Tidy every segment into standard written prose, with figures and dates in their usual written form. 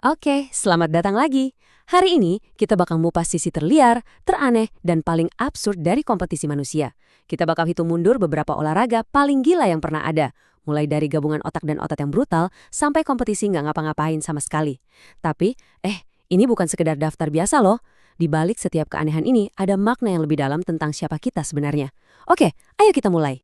Oke, selamat datang lagi. Hari ini kita bakal ngupas sisi terliar, teraneh, dan paling absurd dari kompetisi manusia. Kita bakal hitung mundur beberapa olahraga paling gila yang pernah ada. Mulai dari gabungan otak dan otot yang brutal, sampai kompetisi nggak ngapa-ngapain sama sekali. Tapi, ini bukan sekedar daftar biasa loh. Di balik setiap keanehan ini, ada makna yang lebih dalam tentang siapa kita sebenarnya. Oke, ayo kita mulai.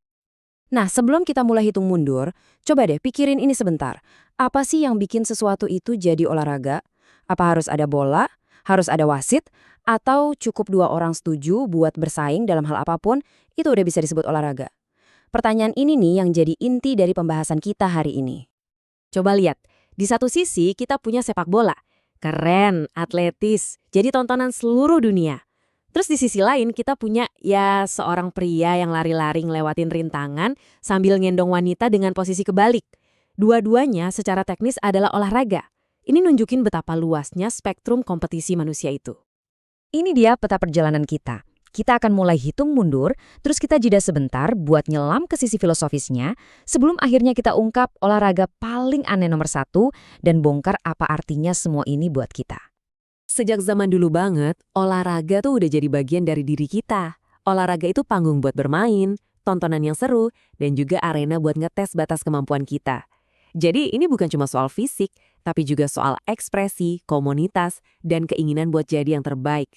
Nah, sebelum kita mulai hitung mundur, coba deh pikirin ini sebentar. Apa sih yang bikin sesuatu itu jadi olahraga? Apa harus ada bola? Harus ada wasit? Atau cukup dua orang setuju buat bersaing dalam hal apapun, itu udah bisa disebut olahraga? Pertanyaan ini nih yang jadi inti dari pembahasan kita hari ini. Coba lihat, di satu sisi kita punya sepak bola. Keren, atletis, jadi tontonan seluruh dunia. Terus di sisi lain kita punya ya seorang pria yang lari-lari ngelewatin rintangan sambil ngendong wanita dengan posisi kebalik. Dua-duanya secara teknis adalah olahraga. Ini nunjukin betapa luasnya spektrum kompetisi manusia itu. Ini dia peta perjalanan kita. Kita akan mulai hitung mundur, terus kita jeda sebentar buat nyelam ke sisi filosofisnya, sebelum akhirnya kita ungkap olahraga paling aneh nomor satu dan bongkar apa artinya semua ini buat kita. Sejak zaman dulu banget, olahraga tuh udah jadi bagian dari diri kita. Olahraga itu panggung buat bermain, tontonan yang seru, dan juga arena buat ngetes batas kemampuan kita. Jadi ini bukan cuma soal fisik, tapi juga soal ekspresi, komunitas, dan keinginan buat jadi yang terbaik.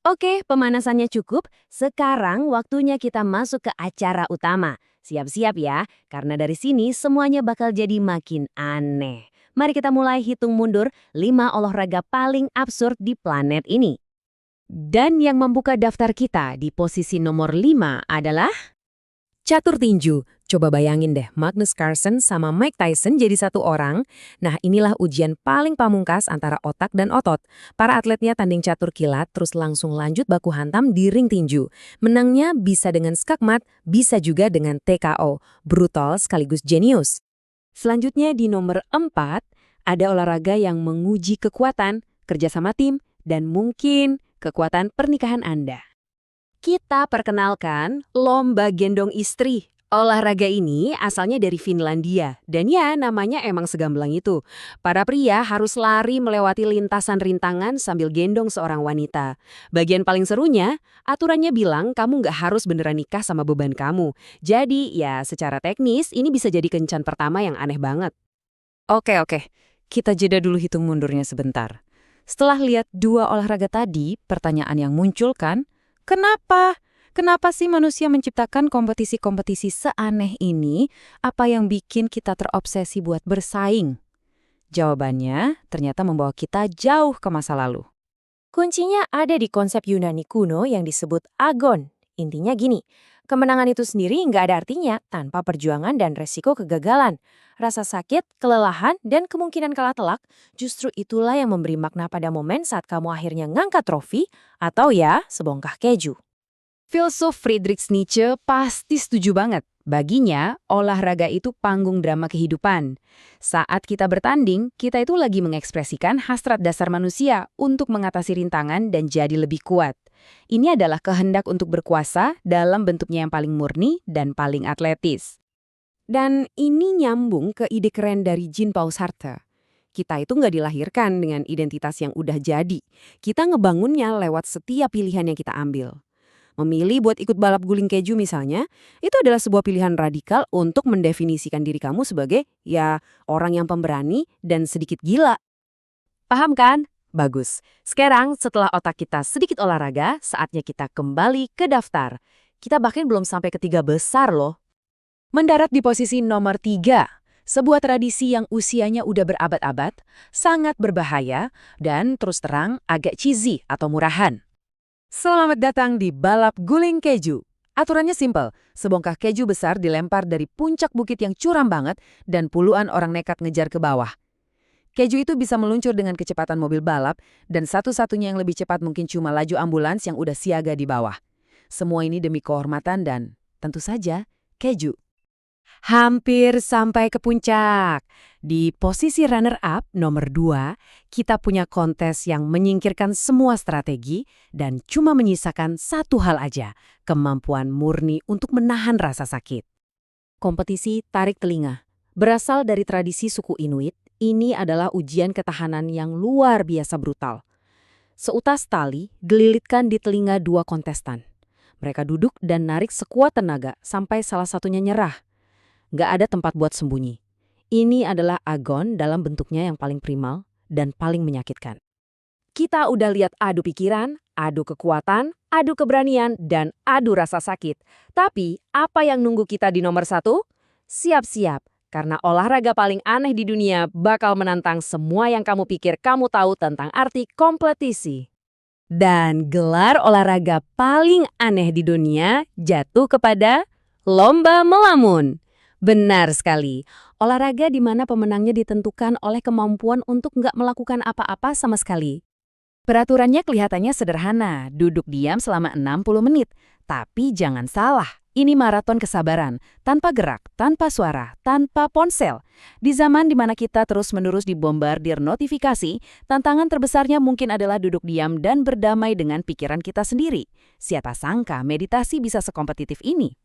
Oke, pemanasannya cukup. Sekarang waktunya kita masuk ke acara utama. Siap-siap ya, karena dari sini semuanya bakal jadi makin aneh. Mari kita mulai hitung mundur 5 olahraga paling absurd di planet ini. Dan yang membuka daftar kita di posisi nomor 5 adalah catur tinju. Coba bayangin deh, Magnus Carlsen sama Mike Tyson jadi satu orang. Nah, inilah ujian paling pamungkas antara otak dan otot. Para atletnya tanding catur kilat, terus langsung lanjut baku hantam di ring tinju. Menangnya bisa dengan skakmat, bisa juga dengan TKO. Brutal sekaligus jenius. Selanjutnya di nomor 4, ada olahraga yang menguji kekuatan, kerjasama tim, dan mungkin kekuatan pernikahan Anda. Kita perkenalkan lomba gendong istri. Olahraga ini asalnya dari Finlandia, dan ya namanya emang segamblang itu. Para pria harus lari melewati lintasan rintangan sambil gendong seorang wanita. Bagian paling serunya, aturannya bilang kamu nggak harus beneran nikah sama beban kamu. Jadi ya secara teknis ini bisa jadi kencan pertama yang aneh banget. Oke, kita jeda dulu hitung mundurnya sebentar. Setelah lihat dua olahraga tadi, pertanyaan yang muncul kan, kenapa? Kenapa sih manusia menciptakan kompetisi-kompetisi seaneh ini? Apa yang bikin kita terobsesi buat bersaing? Jawabannya ternyata membawa kita jauh ke masa lalu. Kuncinya ada di konsep Yunani kuno yang disebut agon. Intinya gini, kemenangan itu sendiri nggak ada artinya tanpa perjuangan dan resiko kegagalan. Rasa sakit, kelelahan, dan kemungkinan kalah telak justru itulah yang memberi makna pada momen saat kamu akhirnya ngangkat trofi atau ya sebongkah keju. Filsuf Friedrich Nietzsche pasti setuju banget. Baginya, olahraga itu panggung drama kehidupan. Saat kita bertanding, kita itu lagi mengekspresikan hasrat dasar manusia untuk mengatasi rintangan dan jadi lebih kuat. Ini adalah kehendak untuk berkuasa dalam bentuknya yang paling murni dan paling atletis. Dan ini nyambung ke ide keren dari Jean-Paul Sartre. Kita itu nggak dilahirkan dengan identitas yang udah jadi. Kita ngebangunnya lewat setiap pilihan yang kita ambil. Memilih buat ikut balap guling keju misalnya, itu adalah sebuah pilihan radikal untuk mendefinisikan diri kamu sebagai, ya, orang yang pemberani dan sedikit gila. Paham kan? Bagus. Sekarang setelah otak kita sedikit olahraga, saatnya kita kembali ke daftar. Kita bahkan belum sampai ke 3 besar loh. Mendarat di posisi nomor 3, sebuah tradisi yang usianya udah berabad-abad, sangat berbahaya, dan terus terang agak cheesy atau murahan. Selamat datang di balap guling keju. Aturannya simpel, sebongkah keju besar dilempar dari puncak bukit yang curam banget dan puluhan orang nekat ngejar ke bawah. Keju itu bisa meluncur dengan kecepatan mobil balap dan satu-satunya yang lebih cepat mungkin cuma laju ambulans yang udah siaga di bawah. Semua ini demi kehormatan dan, tentu saja, keju. Hampir sampai ke puncak. Di posisi runner-up nomor 2, kita punya kontes yang menyingkirkan semua strategi dan cuma menyisakan satu hal aja, kemampuan murni untuk menahan rasa sakit. Kompetisi tarik telinga. Berasal dari tradisi suku Inuit, Ini adalah ujian ketahanan yang luar biasa brutal. Seutas tali dililitkan di telinga dua kontestan. Mereka duduk dan narik sekuat tenaga sampai salah satunya nyerah. Nggak ada tempat buat sembunyi. Ini adalah agon dalam bentuknya yang paling primal dan paling menyakitkan. Kita udah lihat adu pikiran, adu kekuatan, adu keberanian, dan adu rasa sakit. Tapi apa yang nunggu kita di nomor 1? Siap-siap, karena olahraga paling aneh di dunia bakal menantang semua yang kamu pikir kamu tahu tentang arti kompetisi. Dan gelar olahraga paling aneh di dunia jatuh kepada lomba melamun. Benar sekali, olahraga di mana pemenangnya ditentukan oleh kemampuan untuk nggak melakukan apa-apa sama sekali. Peraturannya kelihatannya sederhana, duduk diam selama 60 menit. Tapi jangan salah, ini maraton kesabaran, tanpa gerak, tanpa suara, tanpa ponsel. Di zaman di mana kita terus-menerus dibombardir notifikasi, tantangan terbesarnya mungkin adalah duduk diam dan berdamai dengan pikiran kita sendiri. Siapa sangka meditasi bisa sekompetitif ini?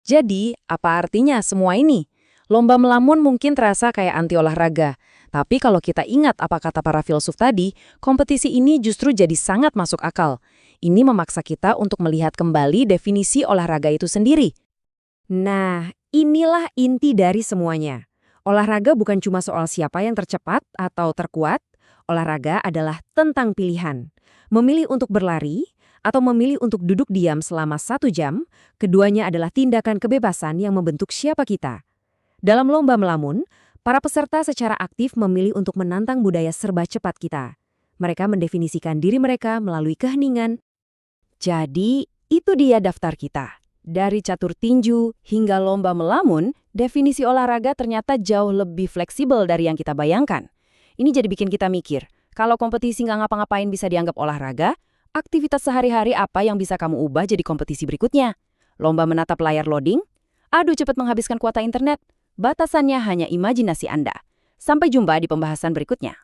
Jadi, apa artinya semua ini? Lomba melamun mungkin terasa kayak anti olahraga. Tapi kalau kita ingat apa kata para filsuf tadi, kompetisi ini justru jadi sangat masuk akal. Ini memaksa kita untuk melihat kembali definisi olahraga itu sendiri. Nah, inilah inti dari semuanya. Olahraga bukan cuma soal siapa yang tercepat atau terkuat. Olahraga adalah tentang pilihan. Memilih untuk berlari atau memilih untuk duduk diam selama 1 jam, keduanya adalah tindakan kebebasan yang membentuk siapa kita. Dalam lomba melamun, para peserta secara aktif memilih untuk menantang budaya serba cepat kita. Mereka mendefinisikan diri mereka melalui keheningan. Jadi, itu dia daftar kita. Dari catur tinju hingga lomba melamun, definisi olahraga ternyata jauh lebih fleksibel dari yang kita bayangkan. Ini jadi bikin kita mikir, kalau kompetisi nggak ngapa-ngapain bisa dianggap olahraga, aktivitas sehari-hari apa yang bisa kamu ubah jadi kompetisi berikutnya? Lomba menatap layar loading? Adu cepat menghabiskan kuota internet? Batasannya hanya imajinasi Anda. Sampai jumpa di pembahasan berikutnya.